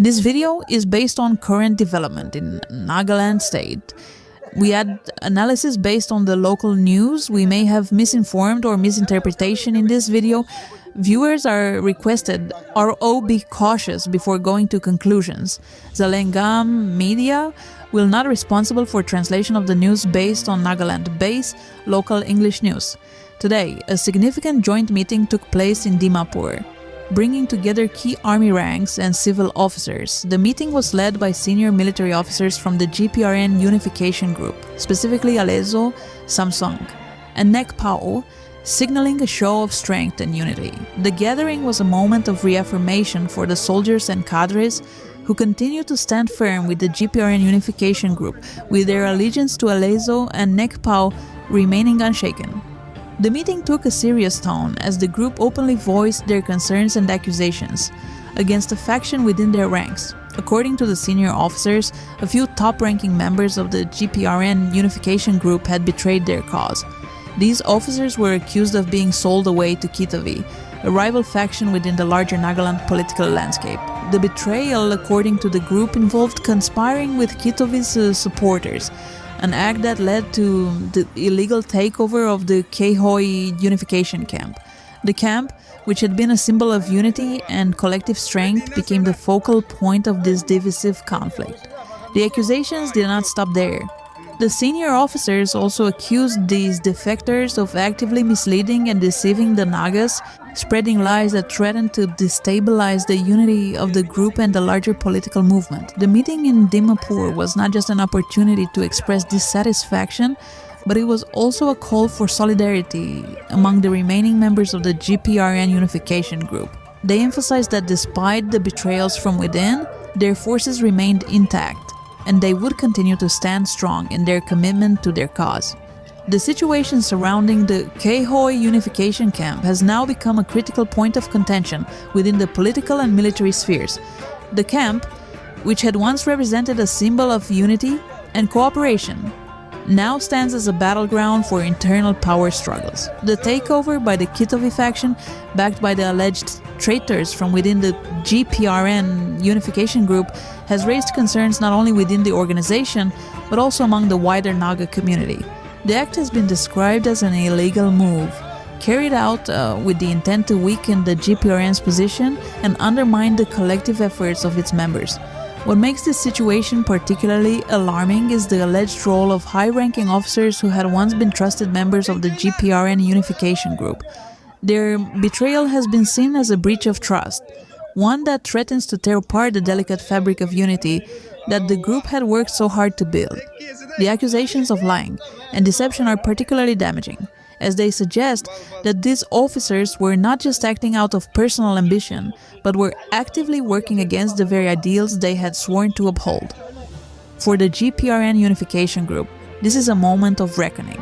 This video is based on current development in Nagaland state. We add analysis based on the local news. We may have misinformed or misinterpretation in this video. Viewers are requested to be cautious before going to conclusions. Zalengam Media will not be responsible for translation of the news based on Nagaland-based local English news. Today, a significant joint meeting took place in Dimapur, bringing together key army ranks and civil officers. The meeting was led by senior military officers from the GPRN Unification Group, specifically Alezo, Samsung, and Nekpao, signaling a show of strength and unity. The gathering was a moment of reaffirmation for the soldiers and cadres who continue to stand firm with the GPRN Unification Group, with their allegiance to Alezo and Nekpao remaining unshaken. The meeting took a serious tone as the group openly voiced their concerns and accusations against a faction within their ranks. According to the senior officers, a few top-ranking members of the GPRN Unification Group had betrayed their cause. These officers were accused of being sold away to Kitovi, a rival faction within the larger Nagaland political landscape. The betrayal, according to the group, involved conspiring with Kitovi's supporters, an act that led to the illegal takeover of the Khehoi Unification Camp. The camp, which had been a symbol of unity and collective strength, became the focal point of this divisive conflict. The accusations did not stop there. The senior officers also accused these defectors of actively misleading and deceiving the Nagas, spreading lies that threatened to destabilize the unity of the group and the larger political movement. The meeting in Dimapur was not just an opportunity to express dissatisfaction, but it was also a call for solidarity among the remaining members of the GPRN Unification Group. They emphasized that despite the betrayals from within, their forces remained intact, and they would continue to stand strong in their commitment to their cause. The situation surrounding the Khehoi Unification Camp has now become a critical point of contention within the political and military spheres. The camp, which had once represented a symbol of unity and cooperation, now stands as a battleground for internal power struggles. The takeover by the Kitovi faction, backed by the alleged traitors from within the GPRN Unification Group, has raised concerns not only within the organization, but also among the wider Naga community. The act has been described as an illegal move, carried out with the intent to weaken the GPRN's position and undermine the collective efforts of its members. What makes this situation particularly alarming is the alleged role of high-ranking officers who had once been trusted members of the GPRN Unification Group. Their betrayal has been seen as a breach of trust, one that threatens to tear apart the delicate fabric of unity that the group had worked so hard to build. The accusations of lying and deception are particularly damaging, as they suggest that these officers were not just acting out of personal ambition, but were actively working against the very ideals they had sworn to uphold. For the GPRN Unification Group, this is a moment of reckoning.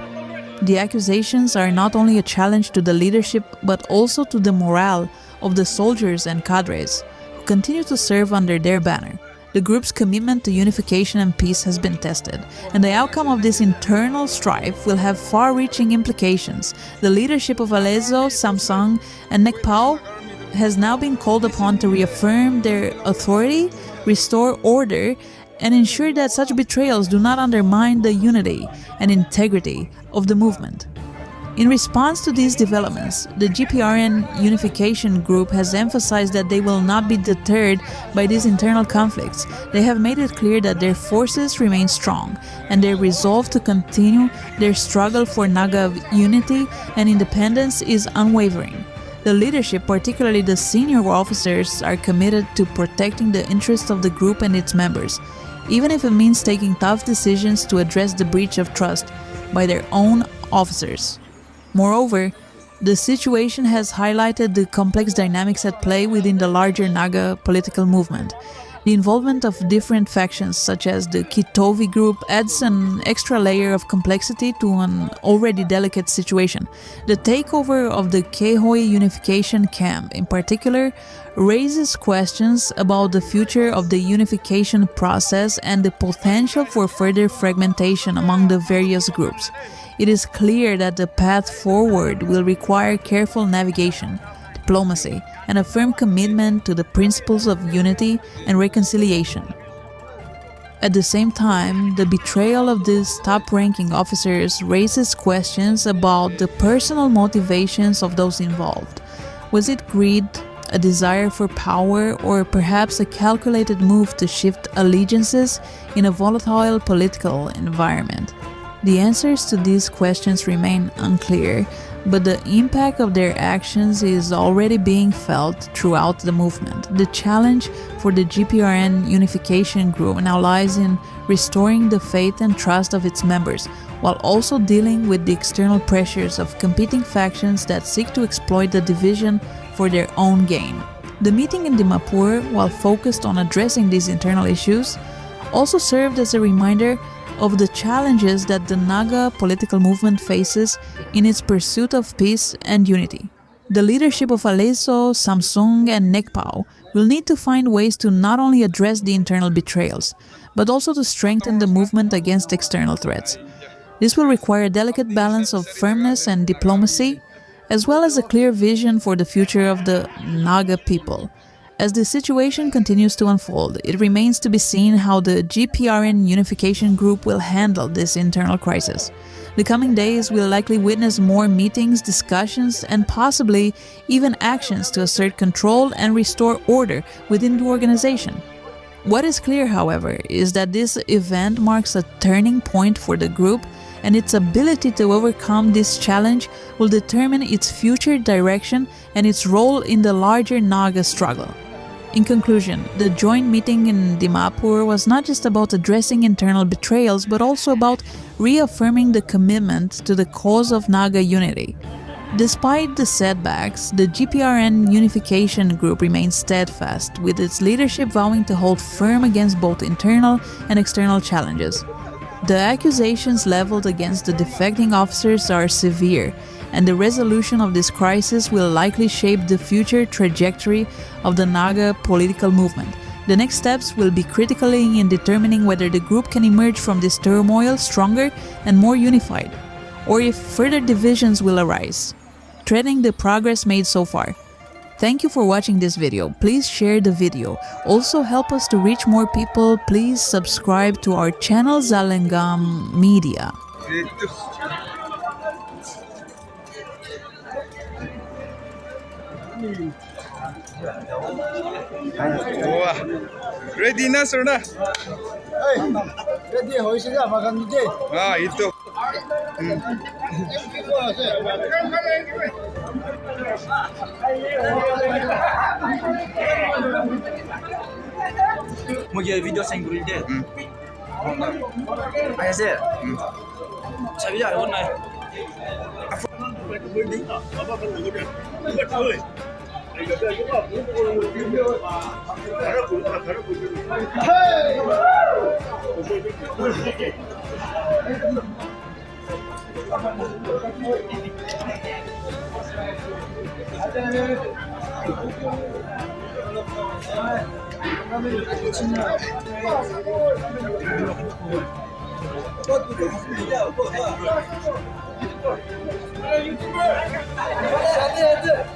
The accusations are not only a challenge to the leadership, but also to the morale of the soldiers and cadres who continue to serve under their banner. The group's commitment to unification and peace has been tested, and the outcome of this internal strife will have far-reaching implications. The leadership of Alezo, Samsung, and Nekpao has now been called upon to reaffirm their authority, restore order, and ensure that such betrayals do not undermine the unity and integrity of the movement. In response to these developments, the GPRN Unification Group has emphasized that they will not be deterred by these internal conflicts. They have made it clear that their forces remain strong, and their resolve to continue their struggle for Naga unity and independence is unwavering. The leadership, particularly the senior officers, are committed to protecting the interests of the group and its members, even if it means taking tough decisions to address the breach of trust by their own officers. Moreover, the situation has highlighted the complex dynamics at play within the larger Naga political movement. The involvement of different factions, such as the Kitovi group, adds an extra layer of complexity to an already delicate situation. The takeover of the Khehoi Unification Camp, in particular, raises questions about the future of the unification process and the potential for further fragmentation among the various groups. It is clear that the path forward will require careful navigation. diplomacy and a firm commitment to the principles of unity and reconciliation. At the same time, the betrayal of these top-ranking officers raises questions about the personal motivations of those involved. Was it greed, a desire for power, or perhaps a calculated move to shift allegiances in a volatile political environment? The answers to these questions remain unclear, but the impact of their actions is already being felt throughout the movement. The challenge for the GPRN Unification Group now lies in restoring the faith and trust of its members, while also dealing with the external pressures of competing factions that seek to exploit the division for their own gain. The meeting in Dimapur, while focused on addressing these internal issues, also served as a reminder of the challenges that the Naga political movement faces in its pursuit of peace and unity. The leadership of Alezo, Samsung, and Nekpao will need to find ways to not only address the internal betrayals, but also to strengthen the movement against external threats. This will require a delicate balance of firmness and diplomacy, as well as a clear vision for the future of the Naga people. As the situation continues to unfold, it remains to be seen how the GPRN Unification Group will handle this internal crisis. The coming days will likely witness more meetings, discussions, and possibly even actions to assert control and restore order within the organization. What is clear, however, is that this event marks a turning point for the group, and its ability to overcome this challenge will determine its future direction and its role in the larger Naga struggle. In conclusion, the joint meeting in Dimapur was not just about addressing internal betrayals, but also about reaffirming the commitment to the cause of Naga unity. Despite the setbacks, the GPRN Unification Group remains steadfast, with its leadership vowing to hold firm against both internal and external challenges. The accusations leveled against the defecting officers are severe, and the resolution of this crisis will likely shape the future trajectory of the Naga political movement. The next steps will be critical in determining whether the group can emerge from this turmoil stronger and more unified, or if further divisions will arise, threatening the progress made so far. Thank you for watching this video. Please share the video. Also help us to reach more people. Please subscribe to our channel Zalengam Media. Wah, ready na sir na? Ready, hoy sila makan dito. Itu. Mau jadi video saya gurih deh. Ayah sih. Saya biar orang naik.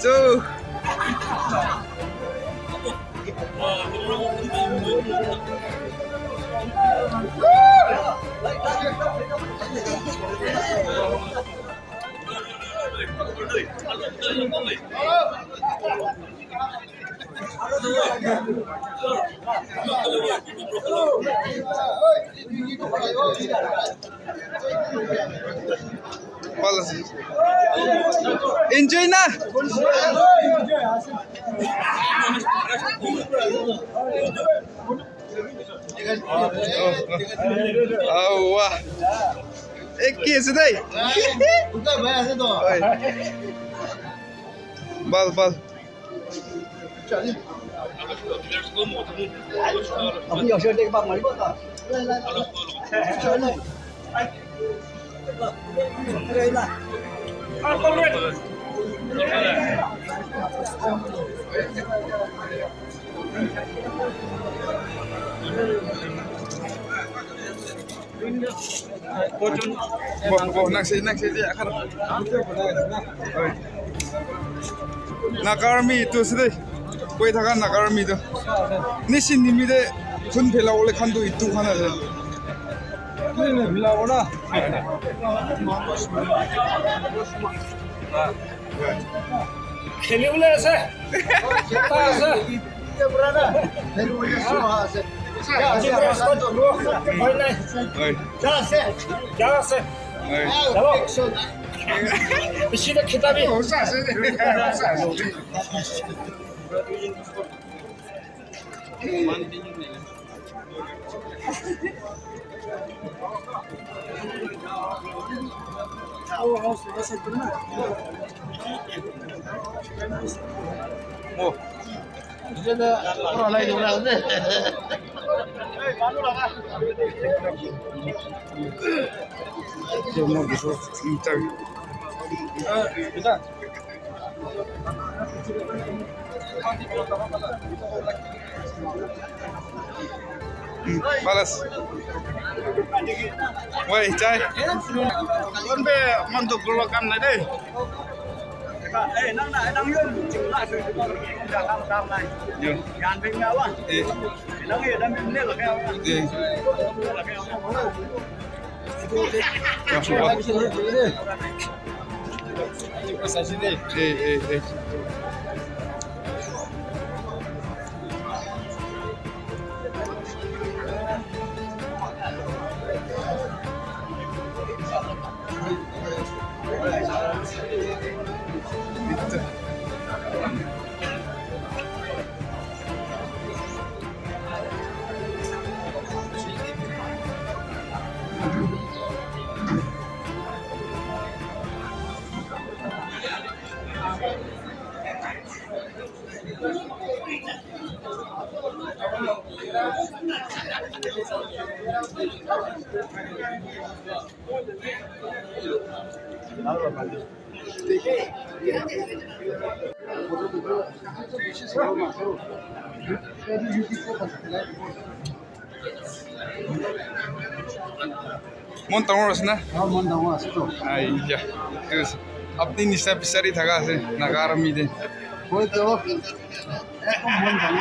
Tuh. Enjoy na. Oh wah. Ekki sedai. Bukan bayar saya tu. Bal. Aku yang saya dekat mana itu tak? Nak saya dia akan. Naga Army to today. Wait, I got Naga Army. Nscn nimide kun phela ole khan do itu khana ja. খেলি বলে আছে আছে পুরানা ফের বলে আছে যা আছে যা আছে যাও ইসিতে খিতাবি Oh. 이제는 올라가야 되는데. 뭐 무슨 진짜. 일단. Balas. Woi, cai. Con be mantuk dulu kan tadi. Đang yên chịu lại rồi cam này. Gàn với nhau à? Đang yên đang lên là keo. Là keo. Montang oras na. Montang oras to. Ay, ya. Terus, अपनी निशा पिसारी थका से Naga Army de. कोई तो मोntang